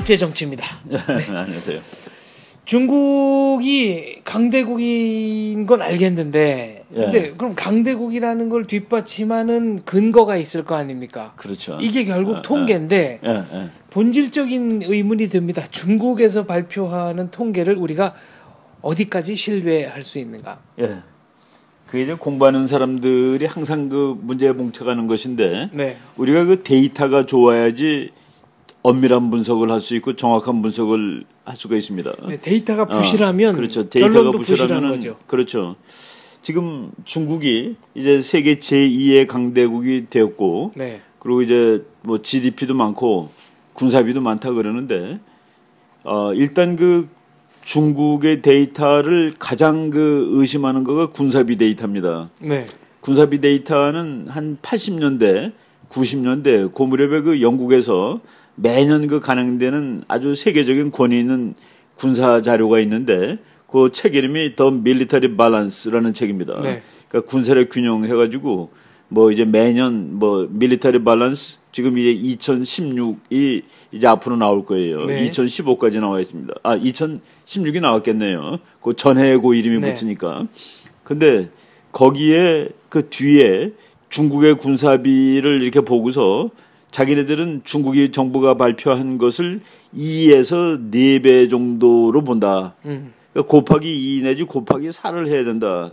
국제정치입니다. 네. 안녕하세요. 중국이 강대국인 건 알겠는데, 근데 예. 그럼 강대국이라는 걸 뒷받침하는 근거가 있을 거 아닙니까? 그렇죠. 이게 결국 통계인데 본질적인 의문이 듭니다. 중국에서 발표하는 통계를 우리가 어디까지 신뢰할 수 있는가? 예. 그게 이제 공부하는 사람들이 항상 그 문제에 봉착하는 것인데, 네. 우리가 그 데이터가 좋아야지 엄밀한 분석을 할 수 있고 정확한 분석을 할 수가 있습니다. 네, 데이터가 부실하면 그렇죠. 데이터가 결론도 부실한 거죠. 그렇죠. 지금 중국이 이제 세계 제2의 강대국이 되었고, 네. 그리고 이제 뭐 GDP도 많고 군사비도 많다 그러는데, 일단 그 중국의 데이터를 가장 그 의심하는 거가 군사비 데이터입니다. 네. 군사비 데이터는 한 80년대, 90년대 그 무렵에 그 영국에서 매년 그 간행되는 아주 세계적인 권위 있는 군사 자료가 있는데, 그 책 이름이 The Military Balance라는 책입니다. 네. 그러니까 군사력 균형 해가지고 뭐 이제 매년 뭐 Military Balance 지금 이제 2016이 이제 앞으로 나올 거예요. 네. 2015까지 나와 있습니다. 2016이 나왔겠네요. 그 전해에 그 이름이 네. 붙으니까. 근데 거기에 그 뒤에 중국의 군사비를 이렇게 보고서 자기네들은 중국이 정부가 발표한 것을 2에서 4배 정도로 본다. 그러니까 곱하기 2 내지 곱하기 4를 해야 된다.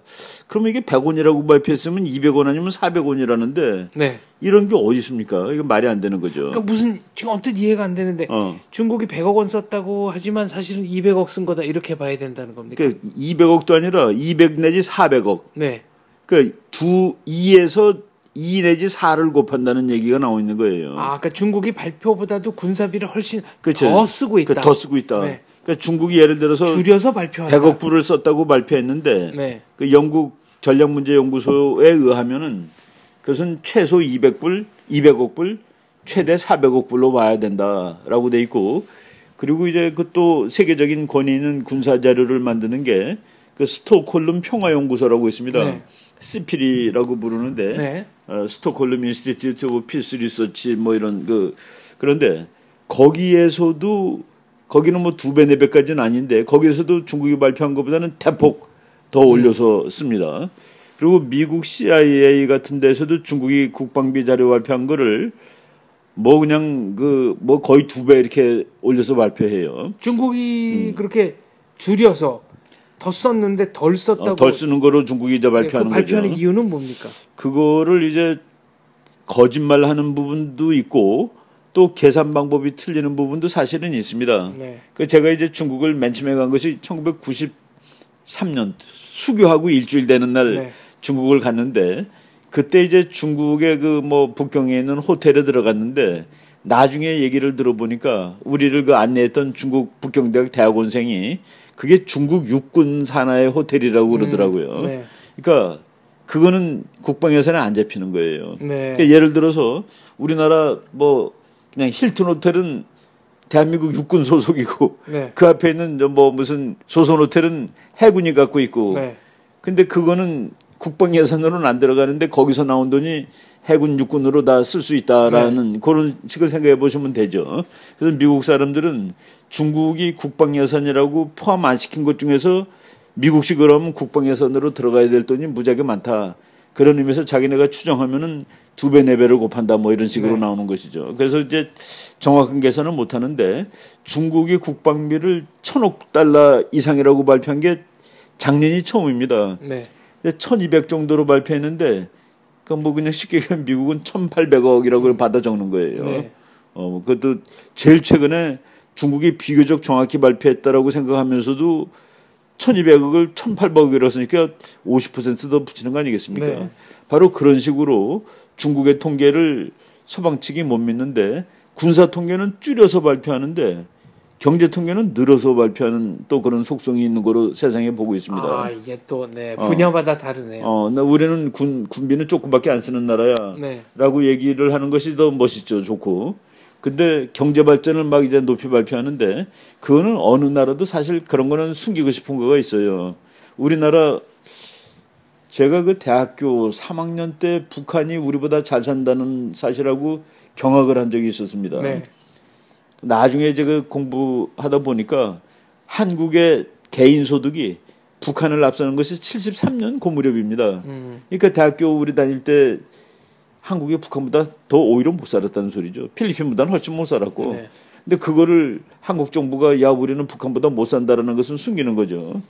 그러면 이게 100원이라고 발표했으면 200원 아니면 400원이라는데 네. 이런 게 어디 있습니까? 이거 말이 안 되는 거죠. 그러니까 무슨 지금 언뜻 이해가 안 되는데 중국이 100억 원 썼다고 하지만 사실은 200억 쓴 거다 이렇게 봐야 된다는 겁니까? 그러니까 200억도 아니라 200 내지 400억. 네. 그러니까 2에서 2 내지 4를 곱한다는 얘기가 나오고 있는 거예요. 그러니까 중국이 발표보다도 군사비를 훨씬 그렇죠. 더 쓰고 있다. 더 쓰고 있다. 네. 그러니까 중국이 예를 들어서 줄여서 발표한다. 100억 불을 썼다고 발표했는데, 네. 그 영국 전략문제연구소에 의하면은 그것은 최소 200불, 200억 불, 최대 400억 불로 봐야 된다라고 돼 있고, 그리고 이제 그 또 세계적인 권위 있는 군사 자료를 만드는 게 그 스톡홀름 평화연구소라고 있습니다. 네. 스피리라고 부르는데, 네. 스톡홀름 인스티튜트 오브 피스 리서치 뭐 이런 그런데 거기에서도 거기는 뭐 2배, 4배까지는 아닌데 거기에서도 중국이 발표한 것보다는 대폭 더 올려서 씁니다. 그리고 미국 CIA 같은 데서도 중국이 국방비 자료 발표한 거를 뭐 그냥 그 뭐 거의 2배 이렇게 올려서 발표해요. 중국이 그렇게 줄여서 더 썼는데 덜 썼다고. 덜 쓰는 거로 중국이 이제 발표하는 그 발표하는 거죠. 이유는 뭡니까? 그거를 이제 거짓말하는 부분도 있고 또 계산 방법이 틀리는 부분도 사실은 있습니다. 네. 그 제가 이제 중국을 맨 처음에 간 것이 1993년 수교하고 일주일 되는 날 네. 중국을 갔는데, 그때 이제 중국의 그 뭐 북경에 있는 호텔에 들어갔는데 나중에 얘기를 들어보니까 우리를 그 안내했던 중국 북경대학 대학원생이 그게 중국 육군 산하의 호텔이라고 그러더라고요. 네. 그러니까 그거는 국방 예산에 안 잡히는 거예요. 네. 그러니까 예를 들어서 우리나라 뭐 그냥 힐튼 호텔은 대한민국 육군 소속이고 네. 그 앞에 있는 뭐 무슨 조선 호텔은 해군이 갖고 있고 네. 근데 그거는 국방 예산으로는 안 들어가는데 거기서 나온 돈이 해군 육군으로 다 쓸 수 있다라는 그런 식을 생각해 보시면 되죠. 그래서 미국 사람들은 중국이 국방 예산이라고 포함 안 시킨 것 중에서 미국식으로 하면 국방 예산으로 들어가야 될 돈이 무지하게 많다. 그런 의미에서 자기네가 추정하면은 2배, 4배를 곱한다 뭐 이런 식으로 나오는 것이죠. 그래서 이제 정확한 계산을 못 하는데 중국이 국방비를 1,000억 달러 이상이라고 발표한 게 작년이 처음입니다. 네. 1,200 정도로 발표했는데 그 뭐 그냥 쉽게 얘기하면 미국은 1,800억이라고 받아 적는 거예요. 네. 그것도 제일 최근에 중국이 비교적 정확히 발표했다라고 생각하면서도 1,200억을 1,800억이라고 쓰니까 50%더 붙이는 거 아니겠습니까? 네. 바로 그런 식으로 중국의 통계를 서방 측이 못 믿는데 군사 통계는 줄여서 발표하는데 경제 통계는 늘어서 발표하는 또 그런 속성이 있는 거로 세상에 보고 있습니다. 이게 또 분야마다 다르네요. 우리는 군비는 조금밖에 안 쓰는 나라야. 네. 라고 얘기를 하는 것이 더 멋있죠. 좋고. 근데 경제 발전을 막 이제 높이 발표하는데 그거는 어느 나라도 사실 그런 거는 숨기고 싶은 거가 있어요. 우리나라 제가 그 대학교 3학년 때 북한이 우리보다 잘 산다는 사실하고 경악을 한 적이 있었습니다. 네. 나중에 이제 그 공부하다 보니까 한국의 개인 소득이 북한을 앞서는 것이 73년 그 무렵입니다. 그러니까 대학교 우리 다닐 때 한국이 북한보다 더 오히려 못 살았다는 소리죠. 필리핀보다는 훨씬 못 살았고. 네. 근데 그거를 한국 정부가 야 우리는 북한보다 못 산다라는 것은 숨기는 거죠.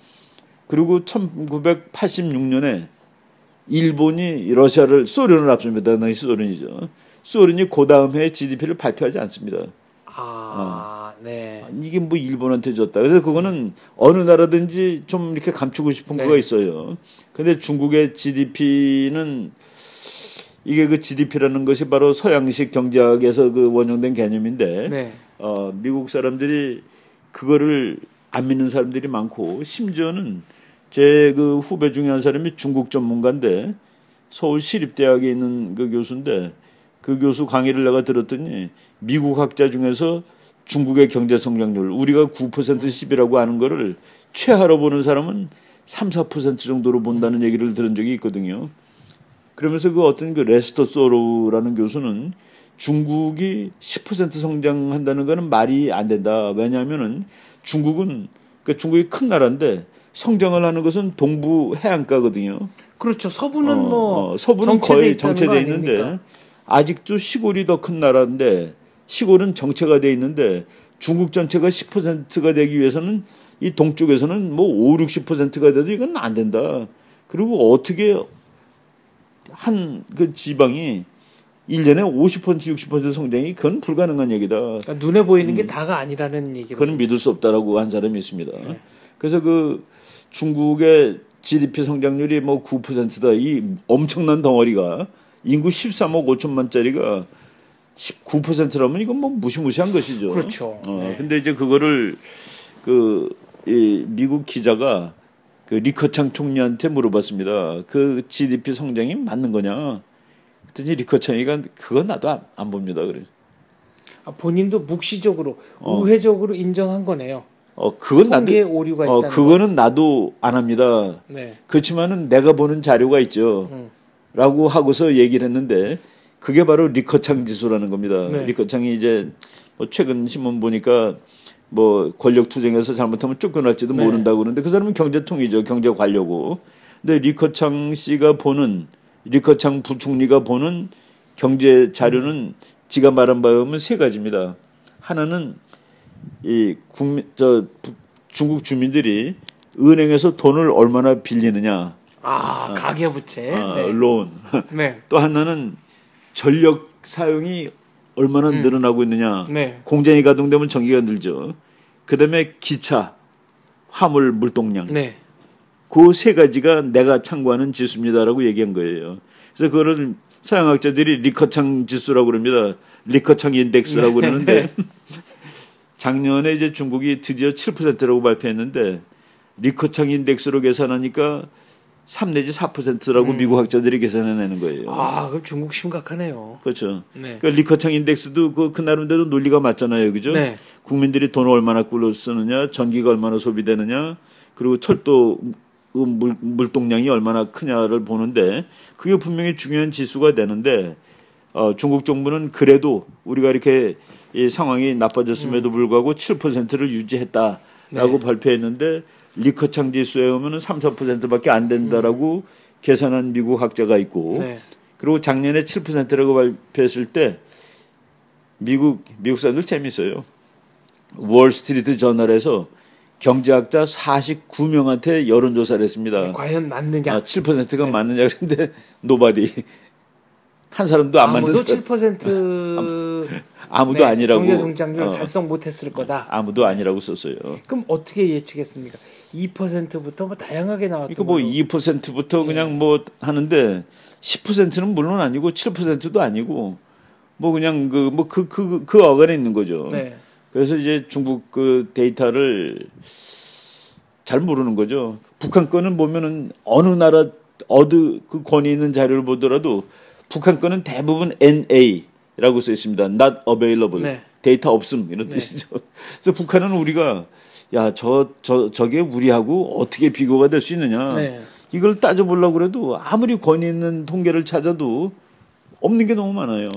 그리고 1986년에 일본이 러시아를 소련을 앞섭니다. 당시 소련이죠. 소련이 그 다음 해에 GDP를 발표하지 않습니다. 네. 이게 뭐 일본한테 줬다. 그래서 그거는 어느 나라든지 좀 이렇게 감추고 싶은 거가 있어요. 근데 중국의 GDP는 이게 그 GDP라는 것이 바로 서양식 경제학에서 그 원형된 개념인데 네. 미국 사람들이 그거를 안 믿는 사람들이 많고 심지어는 제 그 후배 중에 한 사람이 중국 전문가인데 서울 시립대학에 있는 그 교수인데 그 교수 강의를 내가 들었더니 미국 학자 중에서 중국의 경제 성장률 우리가 9% 10이라고 하는 거를 최하로 보는 사람은 3, 4% 정도로 본다는 얘기를 들은 적이 있거든요. 그러면서 그 어떤 그 레스터 소로우라는 교수는 중국이 10% 성장한다는 거는 말이 안 된다. 왜냐하면은 중국은 그러니까 중국이 큰 나라인데 성장을 하는 것은 동부 해안가거든요. 그렇죠. 서부는 서부는 거의 정체돼 있는데 아직도 시골이 더 큰 나라인데 시골은 정체가 돼 있는데 중국 전체가 10%가 되기 위해서는 이 동쪽에서는 뭐 5, 60%가 돼도 이건 안 된다. 그리고 어떻게 한 그 지방이 1년에 50%, 60% 성장이 그건 불가능한 얘기다. 그러니까 눈에 보이는 게 다가 아니라는 얘기를. 그건 믿을 수 없다라고 한 사람이 있습니다. 네. 그래서 그 중국의 GDP 성장률이 뭐 9%다. 이 엄청난 덩어리가 인구 13억 5천만짜리가 19%라면 이건 뭐 무시무시한 것이죠. 그렇죠. 네. 근데 이제 그거를 이 미국 기자가 그 리커창 총리한테 물어봤습니다. 그 GDP 성장이 맞는 거냐? 그랬더니 리커창이가 그건 나도 안 봅니다. 그래. 본인도 묵시적으로 우회적으로 인정한 거네요. 그건 통계 오류가 있다는 그거는 나도 안 합니다. 네. 그렇지만은 내가 보는 자료가 있죠. 라고 하고서 얘기를 했는데 그게 바로 리커창 지수라는 겁니다. 네. 리커창이 이제 뭐 최근 신문 보니까 뭐 권력 투쟁에서 잘못하면 쫓겨날지도 네. 모른다고 그러는데 그 사람은 경제통이죠. 경제 관료고. 근데 리커창 씨가 보는 리커창 부총리가 보는 경제 자료는 지가 말한 바에 의하면 세 가지입니다. 하나는 이 중국 주민들이 은행에서 돈을 얼마나 빌리느냐. 가계부채. 네. 론. 네. 또 하나는 전력 사용이 얼마나 늘어나고 있느냐. 네. 공장이 가동되면 전기가 늘죠. 그다음에 기차, 화물, 물동량. 네. 그 세 가지가 내가 참고하는 지수입니다라고 얘기한 거예요. 그래서 그거를 서양학자들이 리커창 지수라고 그럽니다. 리커창 인덱스라고 그러는데 작년에 이제 중국이 드디어 7%라고 발표했는데 리커창 인덱스로 계산하니까 3 내지 4%라고 미국 학자들이 계산해내는 거예요. 그럼 중국 심각하네요. 그렇죠. 네. 그러니까 리커창 인덱스도 그 나름대로 논리가 맞잖아요, 그죠? 네. 국민들이 돈을 얼마나 꿀로 쓰느냐, 전기가 얼마나 소비되느냐, 그리고 철도 물동량이 얼마나 크냐를 보는데 그게 분명히 중요한 지수가 되는데 중국 정부는 그래도 우리가 이렇게 이 상황이 나빠졌음에도 불구하고 7%를 유지했다라고 네. 발표했는데 리커창 지수에 오면은 3, 4%밖에 안 된다라고 계산한 미국 학자가 있고 네. 그리고 작년에 7%라고 발표했을 때 미국 사람들 재밌어요. 월스트리트 저널에서 경제학자 49명한테 여론조사를 했습니다. 과연 맞느냐? 7%가 맞느냐 그런데 노바디 한 사람도 안 맞는. 아무도 7% 아무도 아니라고. 경제 성장률 달성 못했을 거다. 아무도 아니라고 썼어요. 그럼 어떻게 예측했습니까? 2%부터 뭐 다양하게 나왔던. 그러니까 뭐 2%부터 그냥 뭐 하는데 10%는 물론 아니고 7%도 아니고 뭐 그냥 그 어간에 있는 거죠. 네. 그래서 이제 중국 그 데이터를 잘 모르는 거죠. 북한 거는 보면은 어느 나라 그 권위 있는 자료를 보더라도 북한 거는 대부분 NA라고 써 있습니다. Not available. 네. 데이터 없음 이런 뜻이죠. 그래서 북한은 우리가 저게 우리하고 어떻게 비교가 될 수 있느냐. 네. 이걸 따져보려고 그래도 아무리 권위 있는 통계를 찾아도 없는 게 너무 많아요.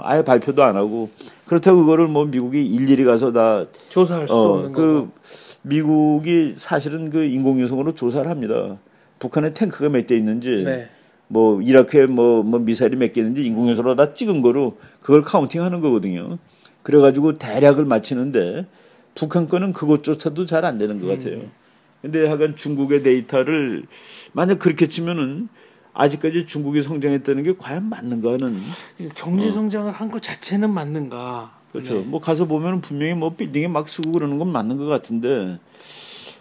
아예 발표도 안 하고 그렇다고 그거를 뭐 미국이 일일이 가서 다 조사할 수도 없는 거고. 미국이 사실은 그 인공위성으로 조사를 합니다. 북한에 탱크가 몇 대 있는지, 네. 뭐 이라크에 뭐 미사일이 몇 개 있는지 인공위성으로 다 찍은 거로 그걸 카운팅하는 거거든요. 그래가지고 대략을 맞히는데 북한 거는 그것조차도 잘 안 되는 것 같아요. 근데 하여간 중국의 데이터를 만약 그렇게 치면은 아직까지 중국이 성장했다는 게 과연 맞는가 하는. 경제 성장을 한 것 자체는 맞는가. 그렇죠. 네. 뭐 가서 보면 분명히 뭐 빌딩에 막 쓰고 그러는 건 맞는 것 같은데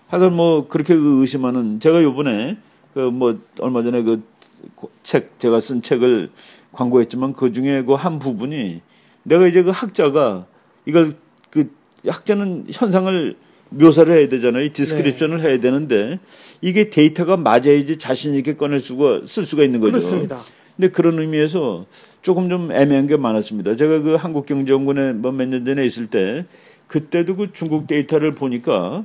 하여간 뭐 그렇게 의심하는. 제가 요번에 그 뭐 얼마 전에 그 책 제가 쓴 책을 광고했지만 그 중에 그 한 부분이 내가 이제 그 학자가 이걸 그 학자는 현상을 묘사를 해야 되잖아요. 디스크립션을 해야 되는데 이게 데이터가 맞아야지 자신 있게 꺼낼 수가 쓸 수가 있는 거죠. 그렇습니다. 근데 그런 의미에서 조금 좀 애매한 게 많았습니다. 제가 그 한국경제연구원에 뭐 몇 년 전에 있을 때 그때도 그 중국 데이터를 보니까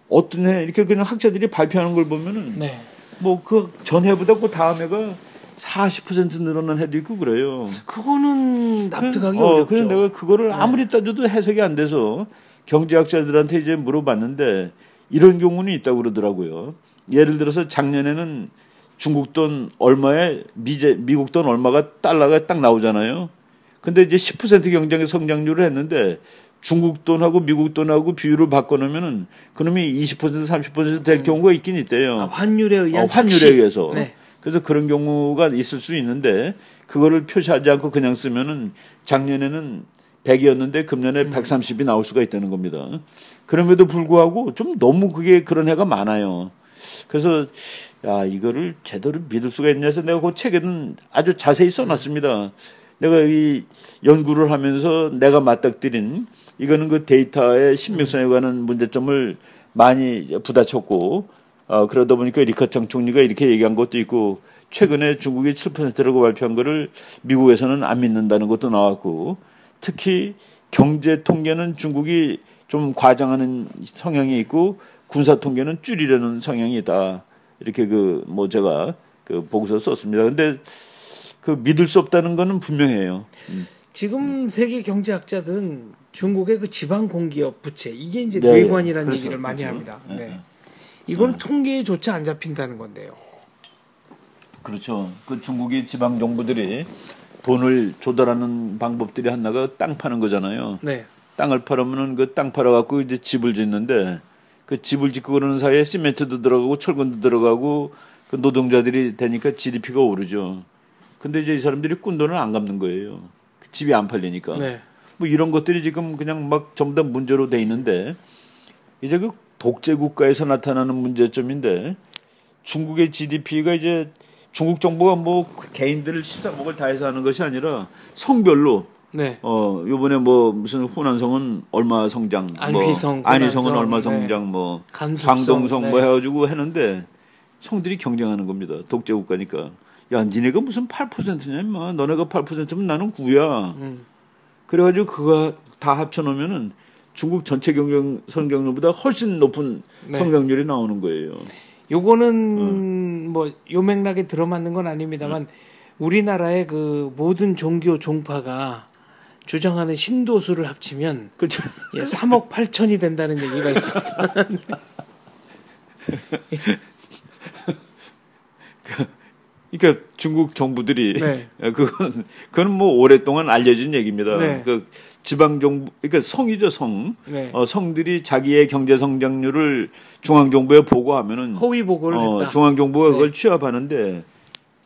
어떤 해 이렇게 그냥 학자들이 발표하는 걸 보면은 네. 뭐 그 전해보다 그 다음 해가 40% 늘어난 해도 있고 그래요. 그거는 납득하기 어렵죠. 그래서 내가 그거를 아무리 따져도 해석이 안 돼서 경제학자들한테 이제 물어봤는데 이런 경우는 있다고 그러더라고요. 예를 들어서 작년에는 중국 돈 얼마에 미국 돈 얼마가 달러가 딱 나오잖아요. 근데 이제 10% 경쟁의 성장률을 했는데 중국 돈하고 미국 돈하고 비율을 바꿔놓으면은 그놈이 20% 30% 될 경우가 있긴 있대요. 환율에 의한 환율에 의해서. 네. 그래서 그런 경우가 있을 수 있는데 그거를 표시하지 않고 그냥 쓰면은 작년에는 100이었는데 금년에 130이 나올 수가 있다는 겁니다. 그럼에도 불구하고 좀 너무 그게 그런 해가 많아요. 그래서 야 이거를 제대로 믿을 수가 있냐 해서 내가 그 책에는 아주 자세히 써놨습니다. 내가 이 연구를 하면서 내가 맞닥뜨린 이거는 그 데이터의 신빙성에 관한 문제점을 많이 부딪혔고 그러다 보니까 리커창 총리가 이렇게 얘기한 것도 있고 최근에 중국이 7%라고 발표한 거를 미국에서는 안 믿는다는 것도 나왔고 특히 경제 통계는 중국이 좀 과장하는 성향이 있고 군사 통계는 줄이려는 성향이 있다. 이렇게 그 뭐 제가 그 보고서 썼습니다. 근데 그 믿을 수 없다는 거는 분명해요. 지금 세계 경제학자들은 중국의 그 지방 공기업 부채 이게 이제 네, 뇌관이라는 그렇죠, 얘기를 많이 그렇죠. 합니다. 네. 이건 통계조차 안 잡힌다는 건데요. 그렇죠. 그 중국의 지방 정부들이 돈을 조달하는 방법들이 하나가 땅 파는 거잖아요. 네. 땅을 팔으면은 그 땅 팔아갖고 이제 집을 짓는데 그 집을 짓고 그러는 사이에 시멘트도 들어가고 철근도 들어가고 그 노동자들이 되니까 GDP가 오르죠. 근데 이제 이 사람들이 꾼 돈을 안 갚는 거예요. 집이 안 팔리니까. 네. 뭐 이런 것들이 지금 그냥 막 전부 다 문제로 돼 있는데 이제 그 독재 국가에서 나타나는 문제점인데 중국의 GDP가 이제 중국 정부가 뭐 개인들을 13억을 다 해서 하는 것이 아니라 성별로 네. 요번에 뭐 무슨 후난성은 얼마 성장, 안휘성, 안희성은 얼마 네. 성장, 뭐 간숙성, 광동성 네. 뭐 해가지고 했는데 성들이 경쟁하는 겁니다. 독재 국가니까. 야, 니네가 무슨 8%냐, 임마. 너네가 8%면 나는 9야. 그래가지고 그거 다 합쳐놓으면은 중국 전체 경쟁 성장률보다 훨씬 높은 네. 성장률이 나오는 거예요. 요거는 뭐 요 맥락에 들어맞는 건 아닙니다만 우리나라의 그 모든 종교 종파가 주장하는 신도수를 합치면 그렇죠. 예, 3억 8천이 된다는 얘기가 있습니다. 그러니까 중국 정부들이 네. 그건 뭐 오랫동안 알려진 얘기입니다. 네. 그 지방 정부 그러니까 성이죠 성. 네. 성들이 자기의 경제 성장률을 중앙 정부에 보고하면은 허위 보고를 했다. 중앙 정부가 네. 그걸 취합하는데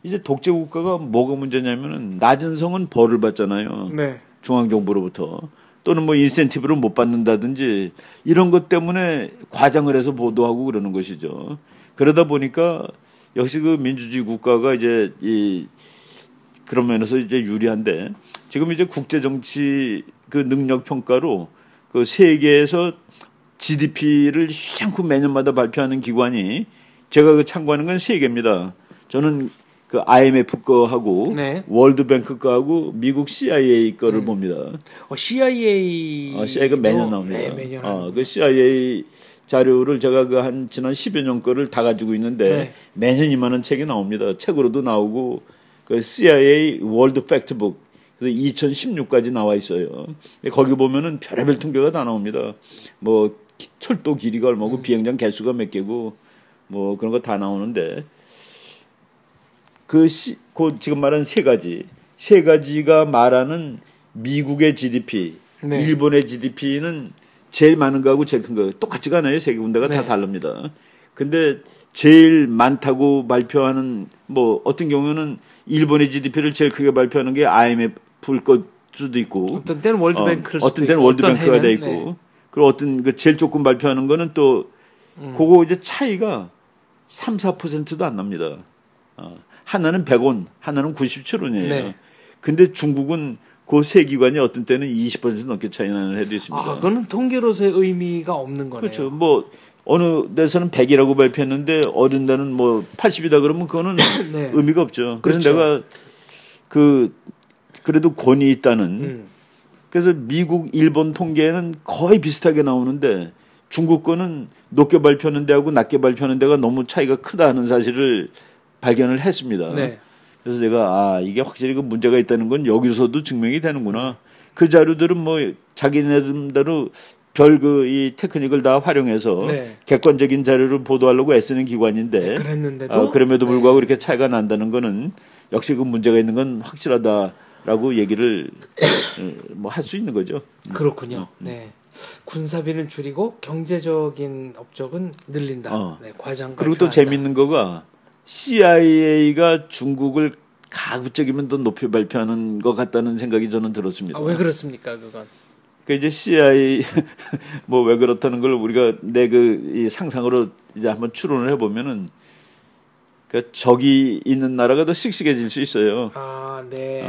이제 독재 국가가 뭐가 문제냐면은 낮은 성은 벌을 받잖아요. 네. 중앙 정부로부터 또는 뭐 인센티브를 못 받는다든지 이런 것 때문에 과장을 해서 보도하고 그러는 것이죠. 그러다 보니까 역시 그 민주주의 국가가 이제 그런 면에서 이제 유리한데 지금 이제 국제 정치 그 능력 평가로 그 세계에서 GDP를 쉬지 않고 매년마다 발표하는 기관이 제가 그 참고하는 건 세 개입니다. 저는 그 IMF 거하고 네. 월드뱅크 거하고 미국 CIA 거를 봅니다. CIA가 매년 나옵니다. 네, 매년. 그 CIA 자료를 제가 그 지난 10여 년 거를 다 가지고 있는데 네. 매년 이만한 책이 나옵니다. 책으로도 나오고 그 CIA 월드 팩트북 그래서 2016까지 나와 있어요. 거기 보면은 별의별 통계가 다 나옵니다. 뭐 철도 길이가 얼마고 비행장 개수가 몇 개고 뭐 그런 거 다 나오는데 그 지금 말한 세 가지가 말하는 미국의 GDP, 네. 일본의 GDP는 제일 많은 거하고 제일 큰 거 똑같지가 않아요. 세 군데가 네. 다 다릅니다. 근데 제일 많다고 발표하는 뭐 어떤 경우는 일본의 GDP를 제일 크게 발표하는 게 IMF일 것 수도 있고 어떤 때는 월드뱅크일 수도 어떤 때는 있고, 월드뱅크가 돼 있고 네. 그리고 어떤 그 제일 조금 발표하는 거는 또 그거 이제 차이가 3, 4%도 안 납니다. 하나는 100원, 하나는 97원이에요. 네. 근데 중국은 그 세 기관이 어떤 때는 20% 넘게 차이 나는 해도 있습니다. 아, 그거는 통계로서의 의미가 없는 거네요. 그렇죠. 뭐 어느 데서는 100이라고 발표했는데 어느 데는 뭐 80이다 그러면 그거는 네. 의미가 없죠. 그래서 그렇죠. 내가 그래도 권위 있다는 그래서 미국, 일본 통계는 거의 비슷하게 나오는데 중국 거는 높게 발표하는 데하고 낮게 발표하는 데가 너무 차이가 크다 하는 사실을 발견을 했습니다. 네. 그래서 내가 이게 확실히 그 문제가 있다는 건 여기서도 증명이 되는구나. 그 자료들은 뭐 자기네들대로 별 이 테크닉을 다 활용해서 네. 객관적인 자료를 보도하려고 애쓰는 기관인데 네, 그랬는데도 그럼에도 불구하고 이렇게 차이가 난다는 거는 역시 그 문제가 있는 건 확실하다라고 얘기를 뭐 할 수 있는 거죠. 그렇군요. 네. 군사비는 줄이고 경제적인 업적은 늘린다. 네, 과장. 그리고 또 재밌는 거가 CIA가 중국을 가급적이면 더 높이 발표하는 것 같다는 생각이 저는 들었습니다. 왜 그렇습니까, 그건? 그 이제 CIA 뭐 왜 그렇다는 걸 우리가 내 이 상상으로 이제 한번 추론을 해보면은 그 적이 있는 나라가 더 씩씩해질 수 있어요. 네.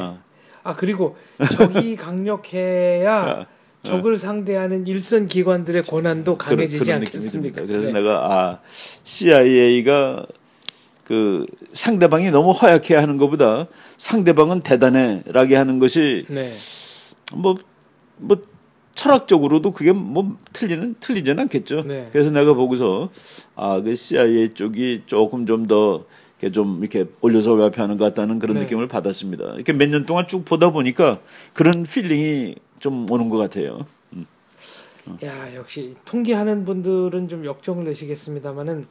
그리고 적이 강력해야 적을 상대하는 일선 기관들의 권한도 강해지지 그런 않겠습니까? 그래서 내가 CIA가 그 상대방이 너무 허약해 하는 것보다 상대방은 대단해라게 하는 것이 네. 뭐 철학적으로도 그게 뭐 틀리지는 않겠죠. 네. 그래서 내가 보고서 그 CIA 쪽이 조금 좀 더 이렇게 올려서 발표하는 것 같다는 그런 네. 느낌을 받았습니다. 이렇게 몇 년 동안 쭉 보다 보니까 그런 필링이 좀 오는 것 같아요. 야, 역시 통계하는 분들은 좀 역정을 내시겠습니다만은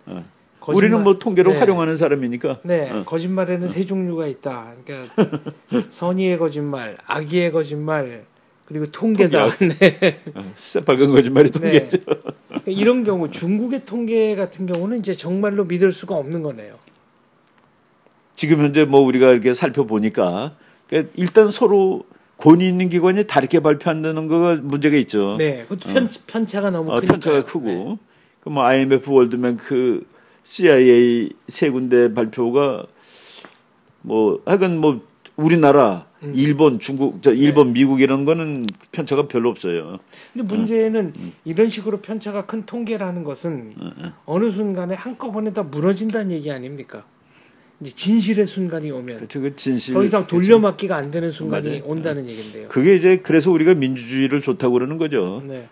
우리는 뭐 통계를 네. 활용하는 사람이니까. 네, 거짓말에는 세 종류가 있다. 그러니까 선의의 거짓말, 악의의 거짓말, 그리고 통계다. 네. 새빨간 거짓말이 통계죠. 네. 그러니까 이런 경우 중국의 통계 같은 경우는 이제 정말로 믿을 수가 없는 거네요. 지금 현재 뭐 우리가 이렇게 살펴보니까 그러니까 일단 서로 권위 있는 기관이 다르게 발표한다는 거가 문제가 있죠. 네, 그것도 편차가 너무 크니까. 편차가 크고, 네. 그 뭐 IMF, 월드뱅크, CIA 세 군데 발표가 뭐 하여간 뭐 우리나라, 일본, 중국, 일본, 미국 이런 거는 편차가 별로 없어요. 근데 문제는 이런 식으로 편차가 큰 통계라는 것은 어느 순간에 한꺼번에 다 무너진다는 얘기 아닙니까? 이제 진실의 순간이 오면 그렇죠. 그 진실. 더 이상 돌려막기가 안 되는 순간이 맞아요. 온다는 얘긴데요. 그게 이제 그래서 우리가 민주주의를 좋다고 그러는 거죠. 네.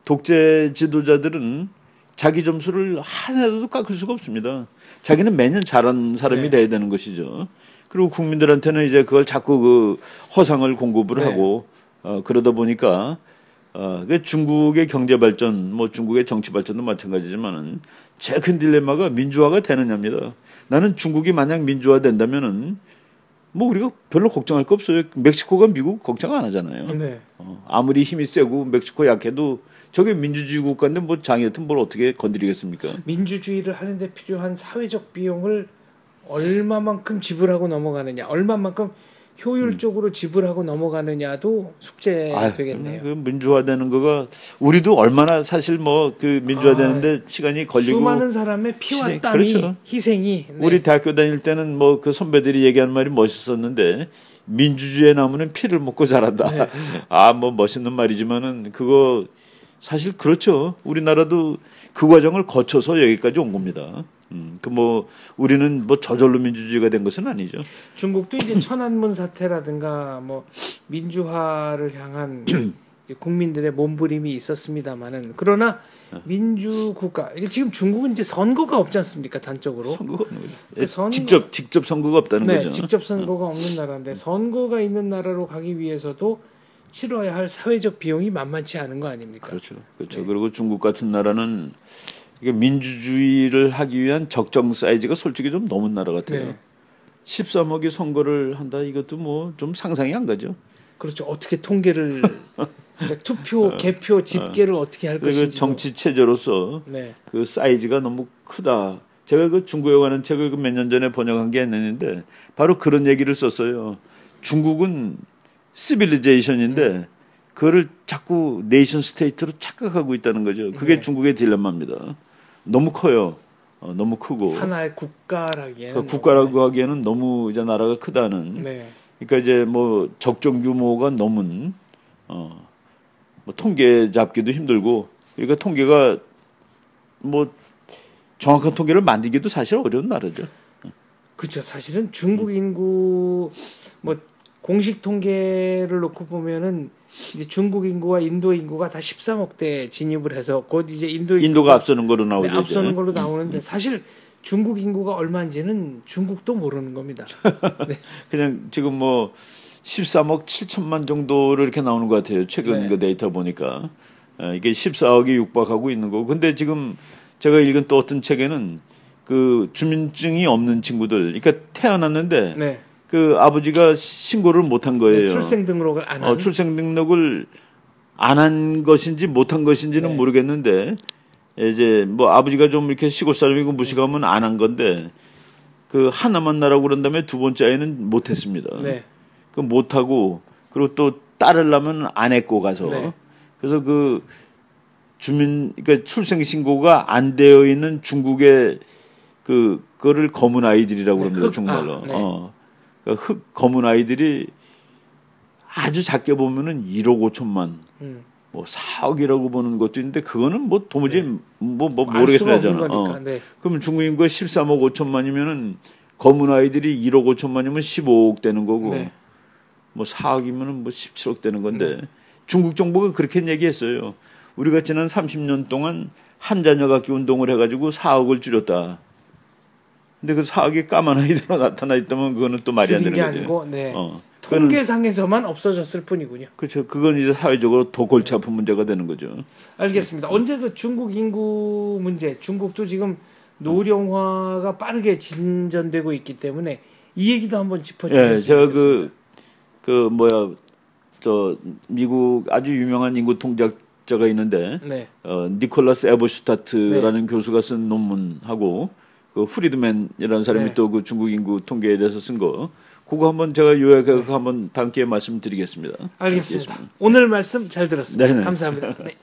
독재 지도자들은 자기 점수를 하나라도 깎을 수가 없습니다. 자기는 매년 잘한 사람이 네. 돼야 되는 것이죠. 그리고 국민들한테는 이제 그걸 자꾸 그 허상을 공급을 네. 하고 그러다 보니까 중국의 경제 발전, 뭐 중국의 정치 발전도 마찬가지지만은 제일 큰 딜레마가 민주화가 되느냐입니다. 나는 중국이 만약 민주화 된다면은 뭐 우리가 별로 걱정할 거 없어요. 멕시코가 미국 걱정 안 하잖아요. 네. 아무리 힘이 세고 멕시코 약해도 저게 민주주의 국가인데 뭐 장애 같은 뭘 어떻게 건드리겠습니까? 민주주의를 하는데 필요한 사회적 비용을 얼마만큼 지불하고 넘어가느냐, 얼마만큼 효율적으로 지불하고 넘어가느냐도 숙제가 되겠네요. 그 민주화되는 거가 우리도 얼마나 사실 뭐 그 민주화되는데 시간이 걸리고 수많은 사람의 피와 땀이 그렇죠. 희생이. 네. 우리 대학교 다닐 때는 뭐 그 선배들이 얘기하는 말이 멋있었는데 민주주의의 나무는 피를 먹고 자란다. 네. 뭐 멋있는 말이지만은 그거 사실 그렇죠. 우리나라도 그 과정을 거쳐서 여기까지 온 겁니다. 그 뭐 우리는 뭐 저절로 민주주의가 된 것은 아니죠. 중국도 이제 천안문 사태라든가 뭐 민주화를 향한 이제 국민들의 몸부림이 있었습니다만은 그러나 민주국가 이게 지금 중국은 이제 선거가 없지 않습니까? 단적으로 선거가 없는 거죠. 직접 선거가 없다는 네, 거죠. 직접 선거가 없는 나라인데 선거가 있는 나라로 가기 위해서도 치러야 할 사회적 비용이 만만치 않은 거 아닙니까? 그렇죠. 네. 그리고 중국 같은 나라는 이게 민주주의를 하기 위한 적정 사이즈가 솔직히 좀 넘은 나라 같아요. 네. 13억이 선거를 한다 이것도 뭐 좀 상상이 안 가죠. 그렇죠. 어떻게 통계를 그러니까 투표, 개표, 집계를 어떻게 할 것인지. 정치 체제로서 네. 그 사이즈가 너무 크다. 제가 그 중국에 관한 책을 몇 년 전에 번역한 게 있는데 바로 그런 얘기를 썼어요. 중국은 시빌리제이션인데 그거를 자꾸 네이션 스테이트로 착각하고 있다는 거죠. 그게 네. 중국의 딜레마입니다. 너무 커요. 너무 크고 하나의 국가라기에는 그 국가라고 하기에는 너무 이제 나라가 크다는. 네. 그러니까 이제 뭐 적정 규모가 넘은 뭐 통계 잡기도 힘들고 그러니까 통계가 뭐 정확한 통계를 만들기도 사실 어려운 나라죠. 그렇죠. 사실은 중국 인구 뭐 공식 통계를 놓고 보면은 이제 중국 인구와 인도 인구가 다 13억대 진입을 해서 곧 이제 인도가 앞서는 걸로 나오죠. 네, 앞서는 걸로 나오는데 사실 중국 인구가 얼마인지는 중국도 모르는 겁니다. 네. 그냥 지금 뭐 13억 7천만 정도로 이렇게 나오는 것 같아요. 최근 네. 그 데이터 보니까 이게 14억이 육박하고 있는 거고. 근데 지금 제가 읽은 또 어떤 책에는 그 주민증이 없는 친구들, 그러니까 태어났는데 네. 그 아버지가 신고를 못한 거예요. 네, 출생 등록을 안 한. 출생 등록을 안 한 것인지 못한 것인지는 네. 모르겠는데 이제 뭐 아버지가 좀 이렇게 시골 사람이고 무식하면 안 한 건데 그 하나만 나라고 그런 다음에 두 번째 아이는 못했습니다. 네. 그 못하고 그리고 또 딸을 낳으면 안 했고 가서 네. 그래서 그 그러니까 출생 신고가 안 되어 있는 중국의 그거를 검은 아이들이라고 네, 합니다. 중국말로. 네. 그러니까 검은 아이들이 아주 작게 보면은 1억 5천만, 뭐 4억이라고 보는 것도 있는데 그거는 뭐 도무지 네. 뭐 모르겠어요. 네. 그러면 중국 인구가 13억 5천만이면은 검은 아이들이 1억 5천만이면 15억 되는 거고 네. 뭐 4억이면은 뭐 17억 되는 건데 중국 정부가 그렇게 얘기했어요. 우리가 지난 30년 동안 한 자녀 갖기 운동을 해가지고 4억을 줄였다. 근데 그 4억이 까만 아이들로 나타나 있다면 그거는 또 말이 안 되는 거죠. 아니고, 네. 통계상에서만 없어졌을 뿐이군요. 그렇죠. 그건 이제 사회적으로 더 골치 아픈 문제가 되는 거죠. 알겠습니다. 언제 그 중국 인구 문제, 중국도 지금 노령화가 빠르게 진전되고 있기 때문에 이 얘기도 한번 짚어주셨으면 네, 제가 좋겠습니다. 미국 아주 유명한 인구 통계학자가 있는데 네. 니콜라스 에버슈타트라는 네. 교수가 쓴 논문하고 그 프리드맨이라는 사람이 네. 또 그 중국 인구 통계에 대해서 쓴 거 그거 한번 제가 요약해서 한번 다음 기회에 말씀드리겠습니다. 알겠습니다. 오늘 말씀 잘 들었습니다. 네네. 감사합니다. 네.